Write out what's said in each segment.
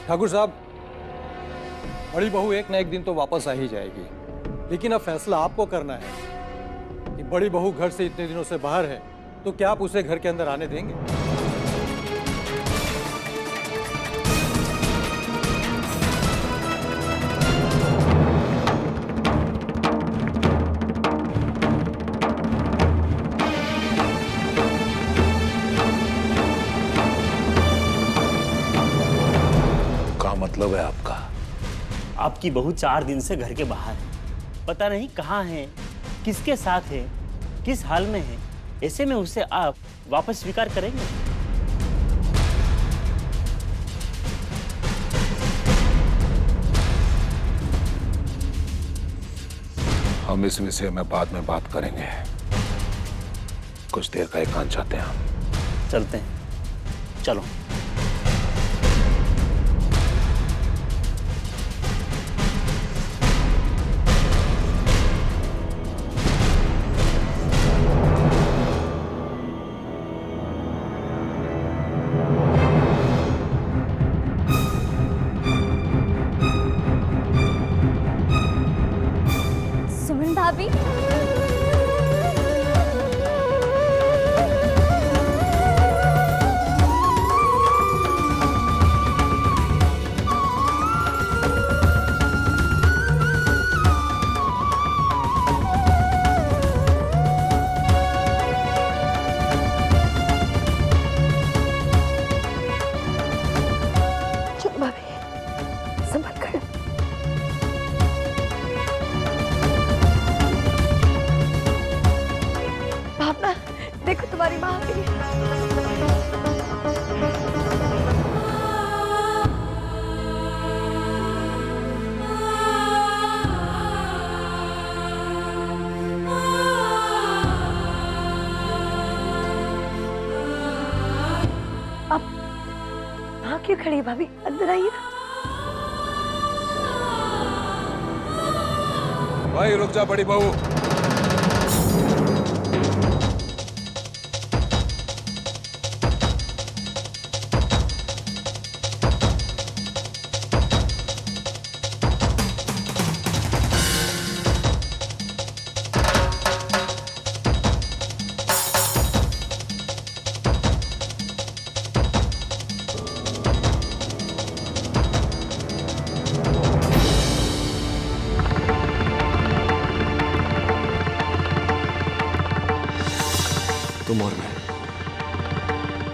ठाकुर साहब, बड़ी बहू एक ना एक दिन तो वापस आ ही जाएगी, लेकिन अब फैसला आपको करना है कि बड़ी बहू घर से इतने दिनों से बाहर है तो क्या आप उसे घर के अंदर आने देंगे? क्या मतलब है आपका? आपकी बहू 4 दिन से घर के बाहर है, पता नहीं कहाँ है, किसके साथ है, किस हाल में है। ऐसे में उसे आप वापस स्वीकार करेंगे? हम इस विषय में बाद में बात करेंगे। कुछ देर का एकांत चाहते हैं हम। चलते हैं, चलो। सुमन भाभी, चुप भाभी, संभल कर। भावना, देखो तुम्हारी माँ आ गई है। अब वहाँ क्यों खड़ी है भाभी? अंदर आइए ना। भाई रुक जा बड़ी बहू। तुम और मैं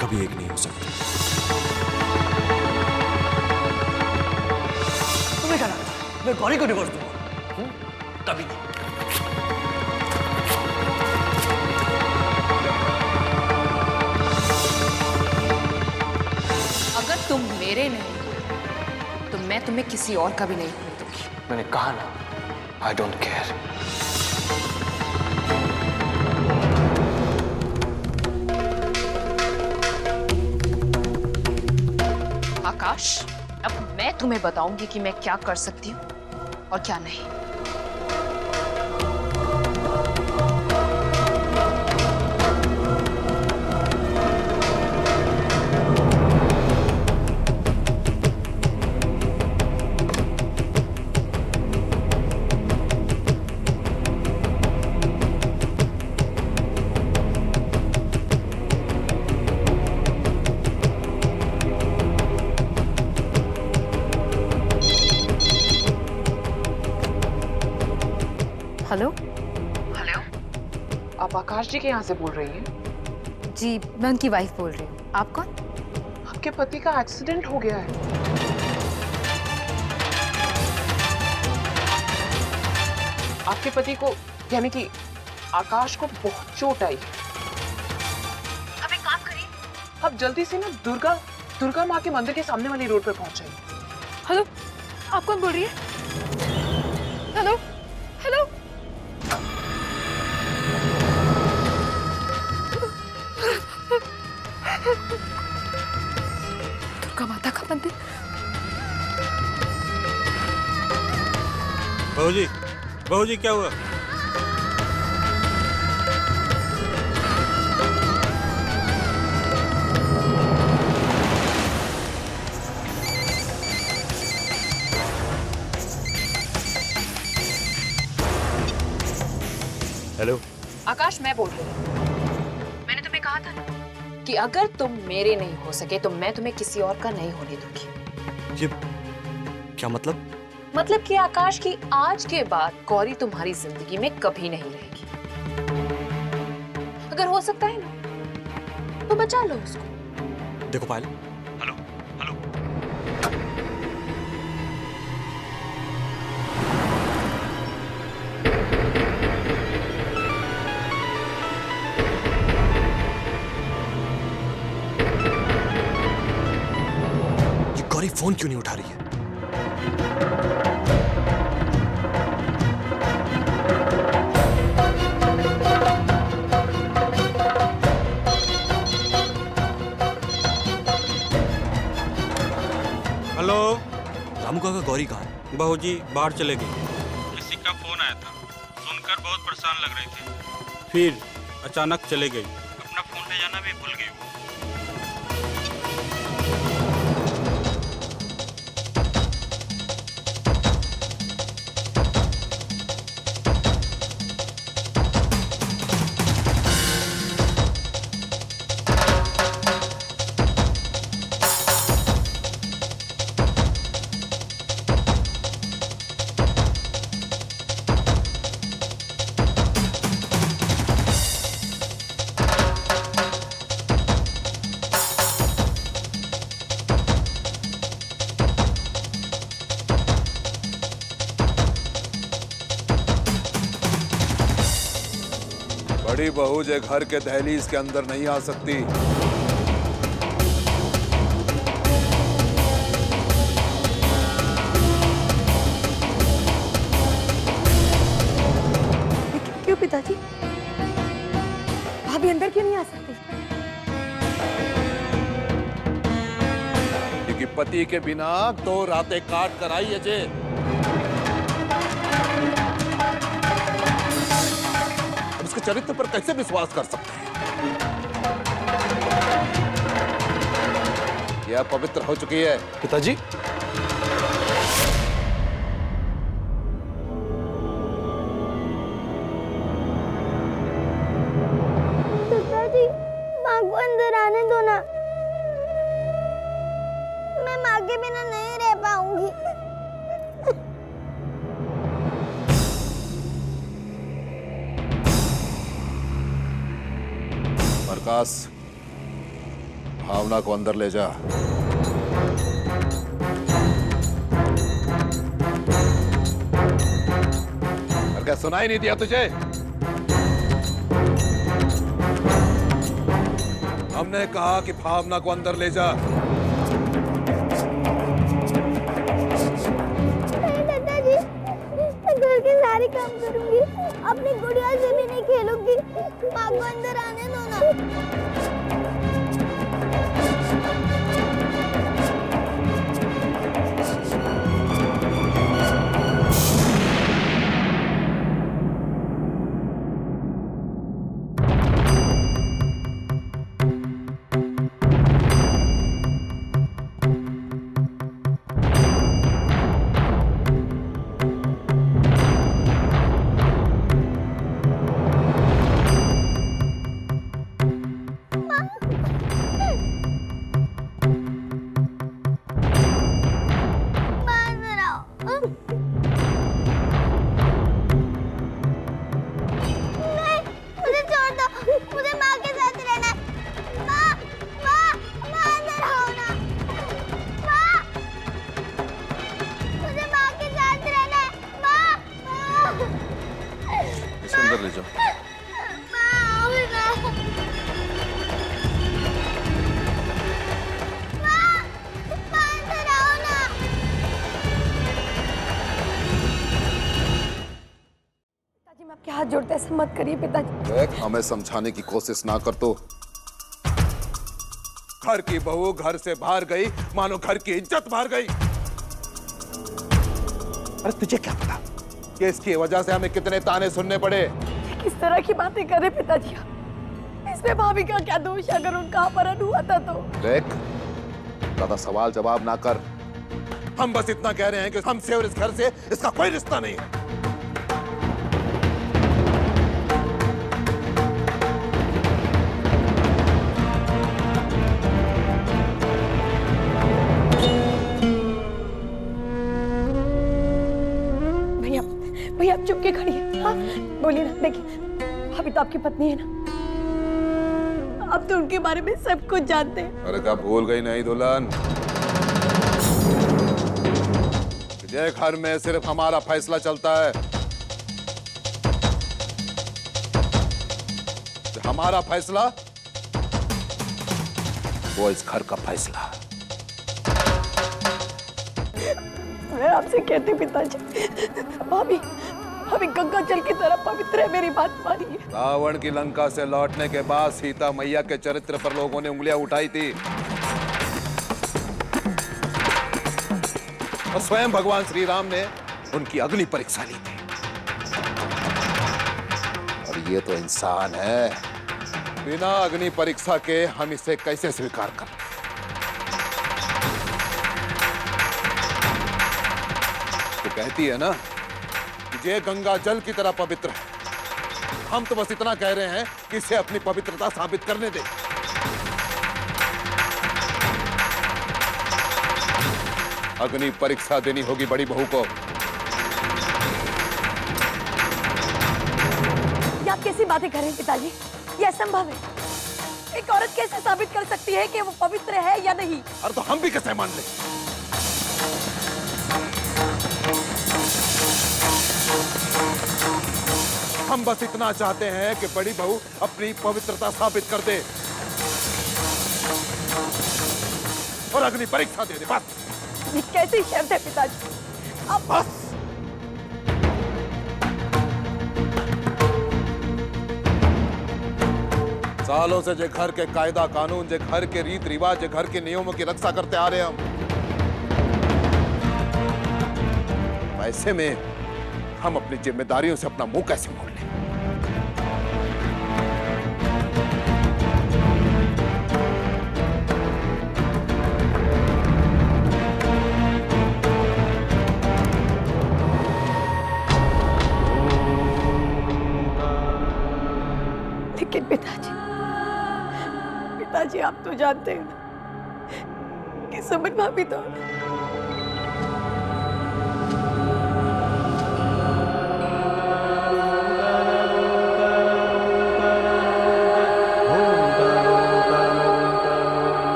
कभी एक नहीं हो सकते। तुम्हें क्या लगता मैं गौरी को डिवोर्स दूंगा? कभी नहीं। अगर तुम मेरे नहीं तो मैं तुम्हें किसी और का भी नहीं होने दूंगी। मैंने कहा ना, आई डोंट केयर। आकाश, अब मैं तुम्हें बताऊंगी कि मैं क्या कर सकती हूँ और क्या नहीं। हेलो। हेलो, आप आकाश जी के यहाँ से बोल रही हैं? जी, मैं उनकी वाइफ बोल रही हूँ। आप कौन? आपके पति का एक्सीडेंट हो गया है। आपके पति को यानी कि आकाश को बहुत चोट आई। अब एक काम करिए, आप जल्दी से ना दुर्गा माँ के मंदिर के सामने वाली रोड पर पहुंच जाइए। हेलो, आप कौन बोल रही है? Hello, hello. दुर्गा माता का मंदिर। बहू जी क्या हुआ? आकाश, मैं बोल रही हूँ। मैंने तुम्हें कहा था ना कि अगर तुम मेरे नहीं हो सके तो मैं तुम्हें किसी और का नहीं होने दूंगी। ये क्या मतलब? मतलब कि आकाश की आज के बाद गौरी तुम्हारी जिंदगी में कभी नहीं रहेगी। अगर हो सकता है ना तो बचा लो उसको। देखो पायल, ये गौरी फोन क्यों नहीं उठा रही है? हेलो। रामू काका, गौरी कहाँ है? बहू जी बाहर चले गए। किसी का फोन आया था, सुनकर बहुत परेशान लग रही थी, फिर अचानक चले गई। अपना फोन ले जाना भी भूल गई वो। बड़ी बहू जे घर के दहलीज के अंदर नहीं आ सकती। क्यों पिताजी? भाभी अंदर क्यों नहीं आ सकती? क्योंकि पति के बिना 2 रातें काट कर आई है जे। उसके चरित्र पर कैसे विश्वास कर सकते हैं? यह पवित्र हो चुकी है। पिताजी, पिताजी, माँ को अंदर आने दो ना। मैं माँ के बिना नहीं रह पाऊंगी। प्रकाश, भावना को अंदर ले जा। और क्या सुनाई नहीं दिया तुझे? हमने कहा कि भावना को अंदर ले जा। दादाजी, मैं घर के सारे काम करूंगी, अपनी गुड़िया से भी नहीं खेलूंगी। माँ को अंदर आने दो ना। अंदर ले जाओ। पिताजी, मैं आपके हाथ जोड़ते ऐसा मत करिए पिताजी। देख, हमें समझाने की कोशिश ना कर तो घर की बहू घर से बाहर गई मानो घर की इज्जत बाहर गई। अरे तुझे क्या पता कि इसकी वजह से हमें कितने ताने सुनने पड़े। किस तरह की बातें कर रहे पिताजी आप? इसमें भाभी का क्या दोष है अगर उनका अपहरण हुआ था तो? देख, ज्यादा सवाल जवाब ना कर। हम बस इतना कह रहे हैं कि हमसे और इस घर से इसका कोई रिश्ता नहीं है। देखिए, भाभी तो आपकी पत्नी है ना, आप तो उनके बारे में सब कुछ जानते हैं। अरे क्या भूल गई नहीं दुल्हन? ये घर में सिर्फ हमारा फैसला चलता है। हमारा फैसला वो इस घर का फैसला। मैं आपसे कहती पिताजी, भाभी भाभी गंगा जल की तरह पवित्र है, मेरी बात मानिए। रावण की लंका से लौटने के बाद सीता मैया के चरित्र पर लोगों ने उंगलियां उठाई थी और स्वयं भगवान श्री राम ने उनकी अग्नि परीक्षा ली थी। और ये तो इंसान है, बिना अग्नि परीक्षा के हम इसे कैसे स्वीकार करें? तो कहती है ना कि ये गंगा जल की तरह पवित्र है। हम तो बस इतना कह रहे हैं कि इसे अपनी पवित्रता साबित करने दे। अग्नि परीक्षा देनी होगी बड़ी बहू को। ये आप कैसी बातें कर रहे हैं पिताजी? ये असंभव है। एक औरत कैसे साबित कर सकती है कि वो पवित्र है या नहीं? अरे तो हम भी कैसे मान ले? हम बस इतना चाहते हैं कि बड़ी बहू अपनी पवित्रता साबित कर दे और अग्नि परीक्षा दे दे, बस। ये कैसी शर्त है पिताजी? आप बस सालों से जो घर के कायदा कानून, जो घर के रीत रिवाज, जो घर के नियमों की रक्षा करते आ रहे हम, ऐसे में हम अपनी जिम्मेदारियों से अपना मुंह कैसे मोड़ लें? लेकिन पिताजी आप तो जानते हैं ना कि सुमन भाभी तो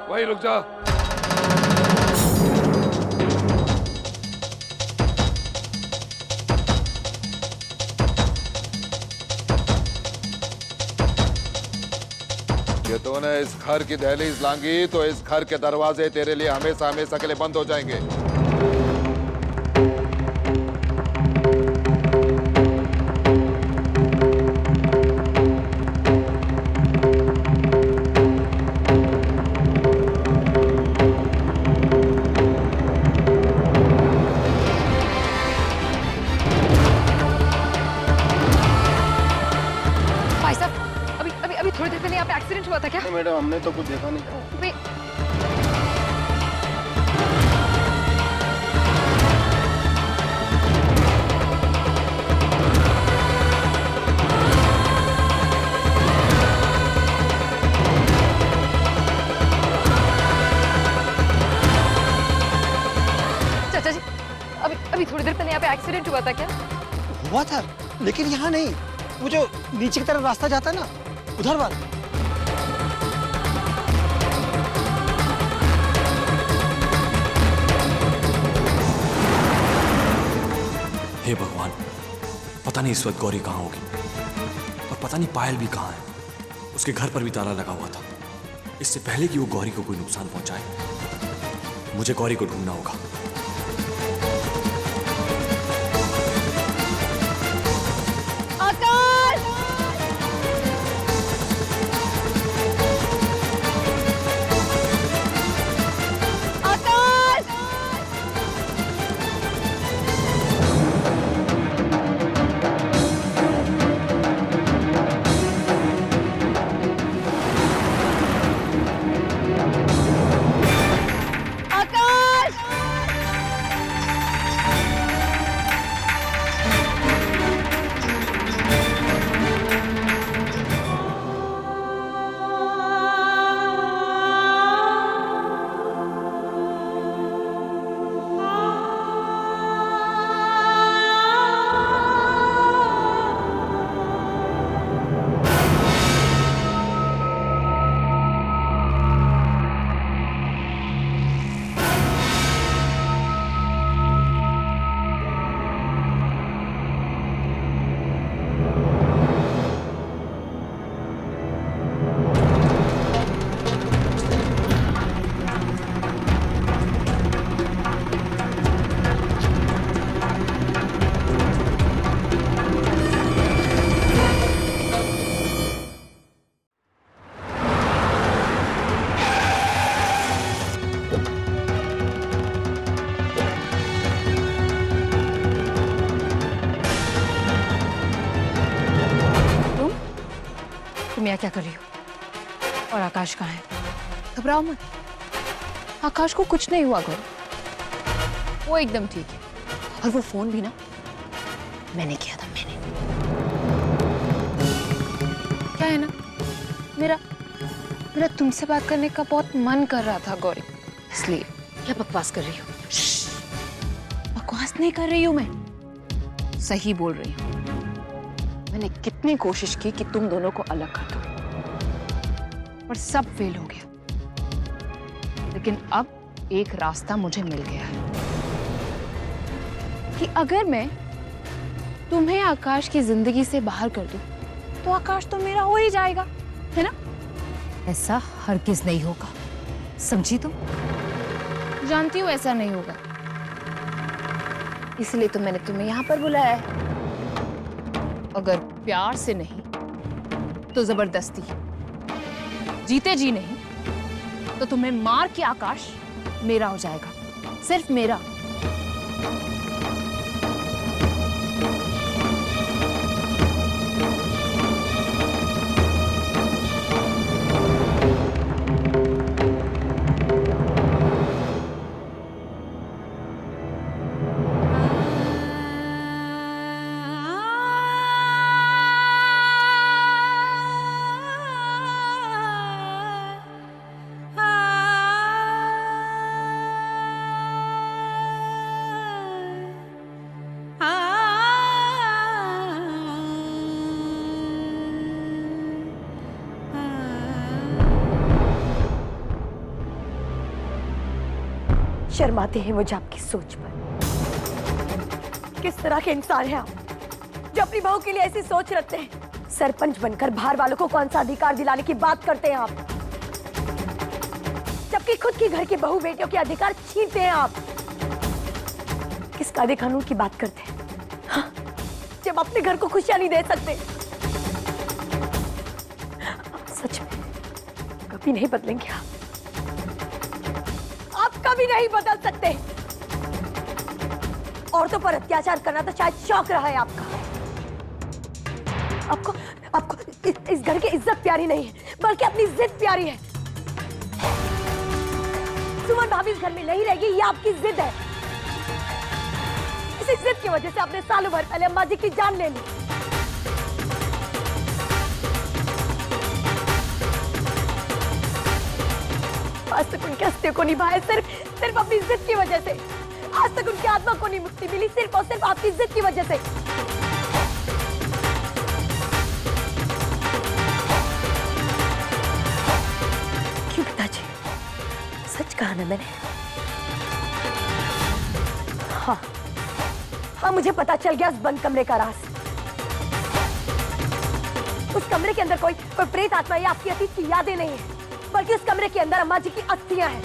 वही रुक जा। ये तूने इस घर की दहलीज लांगी तो इस घर के दरवाजे तेरे लिए हमेशा हमेशा के लिए बंद हो जाएंगे। भाई साहब, अभी थोड़ी देर पहले यहाँ पे एक्सीडेंट हुआ था क्या? मैडम हमने तो कुछ देखा नहीं। चाचा जी, अभी थोड़ी देर पहले यहाँ पे एक्सीडेंट हुआ था क्या? हुआ था, लेकिन यहाँ नहीं। वो जो नीचे की तरफ रास्ता जाता है ना, उधर वाला। हे भगवान, पता नहीं इस वक्त गौरी कहाँ होगी और पता नहीं पायल भी कहाँ है। उसके घर पर भी ताला लगा हुआ था। इससे पहले कि वो गौरी को कोई नुकसान पहुंचाए, मुझे गौरी को ढूंढना होगा। तुम यहाँ क्या कर रही हो? और आकाश कहाँ है? घबराओ मत, आकाश को कुछ नहीं हुआ गौरी, वो एकदम ठीक है। और वो फोन भी ना मैंने किया था, मैंने। क्या है ना, मेरा तुमसे बात करने का बहुत मन कर रहा था गौरी, इसलिए। क्या बकवास कर रही हो? बकवास नहीं कर रही हूं मैं, सही बोल रही हूँ। मैंने कितनी कोशिश की कि तुम दोनों को अलग कर दूं, पर सब फेल हो गया। लेकिन अब एक रास्ता मुझे मिल गया है कि अगर मैं तुम्हें आकाश की जिंदगी से बाहर कर दूं, तो आकाश तो मेरा हो ही जाएगा, है ना? ऐसा हरगिज नहीं होगा, समझी तुम? जानती हूँ ऐसा नहीं होगा, इसलिए तो मैंने तुम्हें यहाँ पर बुलाया है। अगर प्यार से नहीं तो जबरदस्ती, जीते जी नहीं तो तुम्हें मार के आकाश मेरा हो जाएगा, सिर्फ मेरा। शर्माते हैं मुझे आपकी सोच पर। किस तरह के इंसान हैं आप जो अपनी बहू के लिए ऐसी सोच रखते हैं? सरपंच बनकर बाहर वालों को कौन सा अधिकार दिलाने की बात करते हैं आप, जबकि खुद की घर की बहू बेटियों के अधिकार छीनते हैं आप। किस कायदे कानून की बात करते हैं, हाँ? जब अपने घर को खुशियां नहीं दे सकते। सच में कभी नहीं बदलेंगे आप कभी नहीं बदल सकते। औरतों पर अत्याचार करना तो शायद शौक रहा है आपका। आपको इस घर की इज्जत प्यारी नहीं है, बल्कि अपनी जिद प्यारी है। सुमन भाभी इस घर में नहीं रहेगी, ये आपकी जिद है। इसी जिद की वजह से आपने सालों भर पहले अम्मा जी की जान ले ली। आज तक उनके अस्तित्व को निभाया सिर्फ अपनी जिद की वजह से। आज तक उनकी आत्मा को नहीं मुक्ति मिली सिर्फ और सिर्फ आपकी जिद की वजह से। क्यों पिताजी, सच कहा ना मैंने? हाँ, मुझे पता चल गया उस बंद कमरे का राज। उस कमरे के अंदर कोई प्रेत आत्मा या आपकी अतीत की यादें नहीं है, बल्कि उस कमरे के अंदर अम्मा जी की अस्थियां हैं।